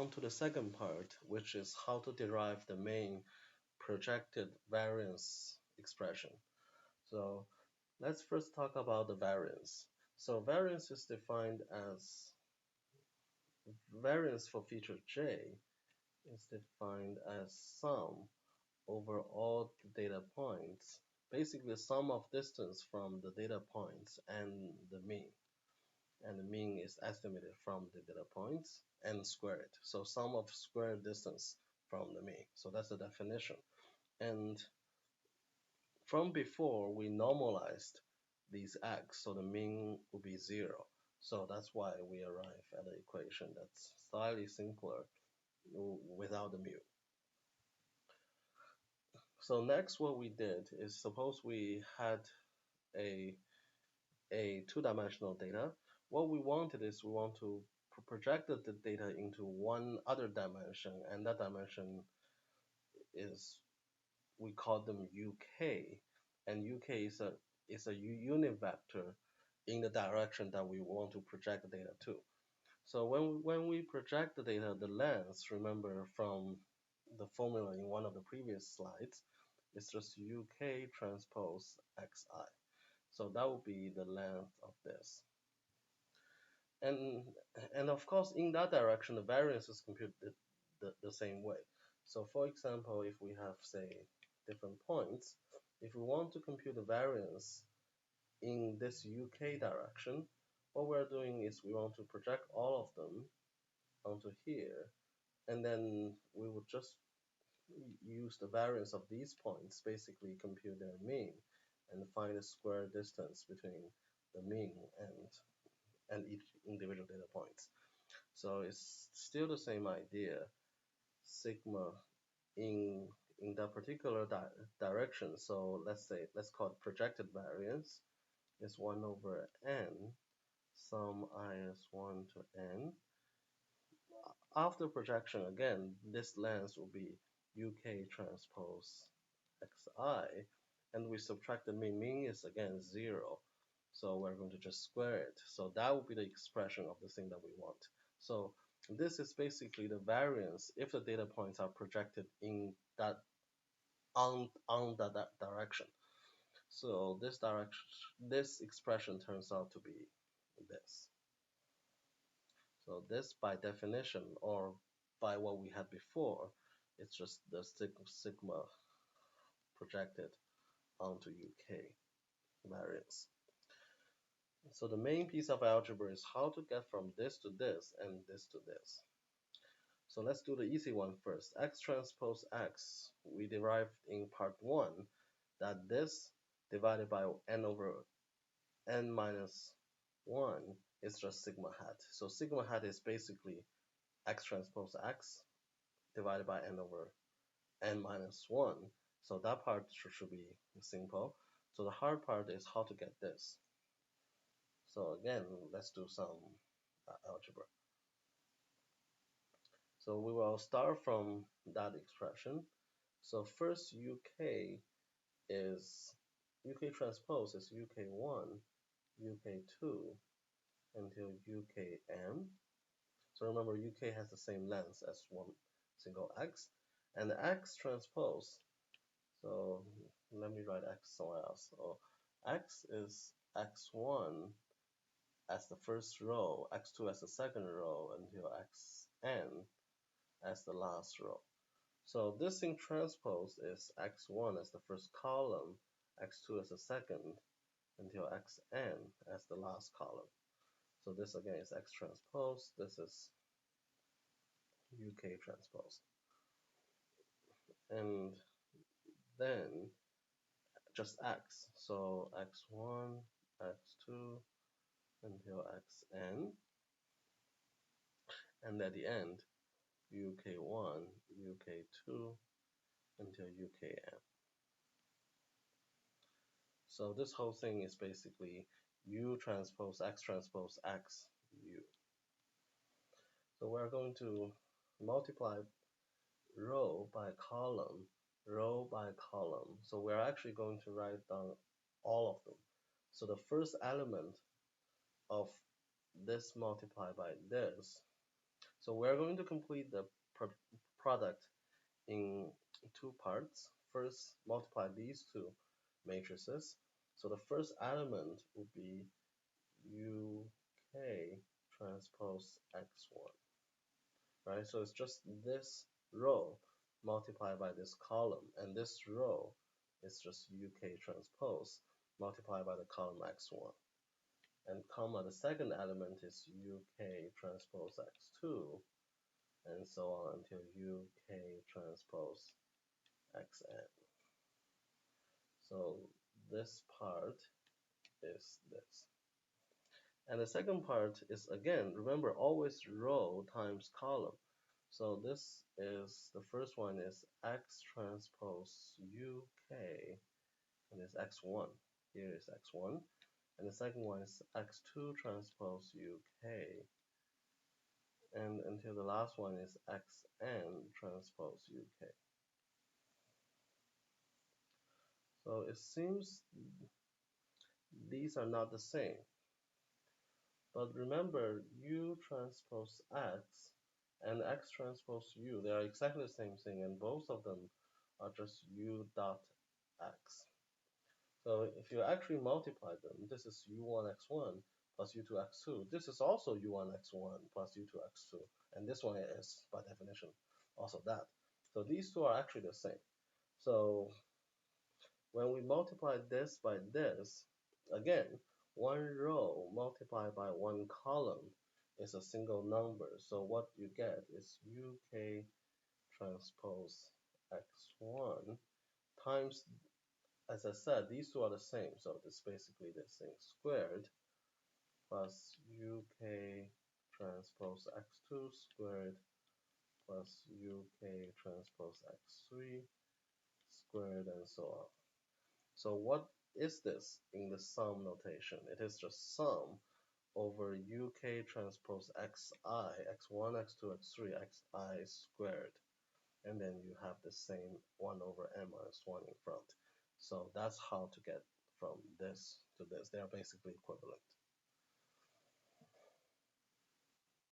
on to the second part, which is how to derive the main projected variance expression. So let's first talk about the variance. So variance is defined as variance for feature j is defined as sum over all the data points, basically the sum of distance from the data points and the mean. And the mean is estimated from the data points and squared. So sum of squared distance from the mean. So that's the definition. And from before, we normalized these x, so the mean will be 0. So that's why we arrive at an equation that's slightly simpler without the mu. So next what we did is, suppose we had a two-dimensional data. What we wanted is we want to project the data into one other dimension, and that dimension is, we call them UK, and UK is a unit vector in the direction that we want to project the data to. So when we project the data, the length, remember from the formula in one of the previous slides, is just UK transpose XI. So that would be the length of this. And of course, in that direction, the variance is computed the same way. So for example, if we have, say, different points, if we want to compute the variance in this UK direction, what we're doing is we want to project all of them onto here, and then we would just use the variance of these points, basically compute their mean, and find the square distance between the mean and each individual data points. So it's still the same idea. Sigma in that particular direction. So let's call it projected variance is 1 over n, sum I is 1 to n. After projection, again, this length will be UK transpose xi, and we subtract the mean. Mean is again 0, so we're going to just square it. So that will be the expression of the thing that we want. So this is basically the variance if the data points are projected in that on that direction. So this expression turns out to be this. So this, by definition, or by what we had before, it's just the sigma projected onto UK variance. So the main piece of algebra is how to get from this to this and this to this. So let's do the easy one first. X transpose X, we derived in part 1 that this divided by n over n minus 1 is just sigma hat. So sigma hat is basically X transpose X divided by n over n minus 1. So that part should be simple. So the hard part is how to get this. So again, let's do some algebra. So we will start from that expression. So first UK transpose is UK1, UK2 until UKM. So remember, UK has the same length as one single X, and the X transpose. So let me write X somewhere else. So X is X1 as the first row, X2 as the second row, until Xn as the last row. So this thing transpose is X1 as the first column, X2 as the second, until Xn as the last column. So this again is X transpose, this is UK transpose. And then just X, so X1, X2, until Xn, and at the end, UK1, UK2, until UKM. So this whole thing is basically U transpose X, U. So we're going to multiply row by column, row by column. So we're actually going to write down all of them. So the first element of this multiplied by this, So we're going to complete the product in two parts. First, multiply these two matrices. So the first element would be UK transpose X1, right? So it's just this row multiplied by this column, and this row is just UK transpose multiplied by the column X1. And comma, the second element is UK transpose X2, and so on until UK transpose Xn. So this part is this. And the second part is, again, remember, always row times column. So this is, the first one is X transpose UK, and it's X1. Here is X1. And the second one is X2 transpose UK, and until the last one is Xn transpose UK. So it seems these are not the same. But remember, U transpose X and X transpose U, they are exactly the same thing, and both of them are just U dot X. So if you actually multiply them, this is U1x1 plus U2x2. This is also U1x1 plus U2x2. And this one is, by definition, also that. So these two are actually the same. So when we multiply this by this, again, one row multiplied by one column is a single number. So what you get is UK transpose X1 times, as I said, these two are the same. So it's basically this thing squared plus UK transpose X2 squared plus UK transpose X3 squared, and so on. So what is this in the sum notation? It is just sum over UK transpose xi, x1, x2, x3, xi squared. And then you have the same 1 over n minus 1 in front. So that's how to get from this to this. They are basically equivalent.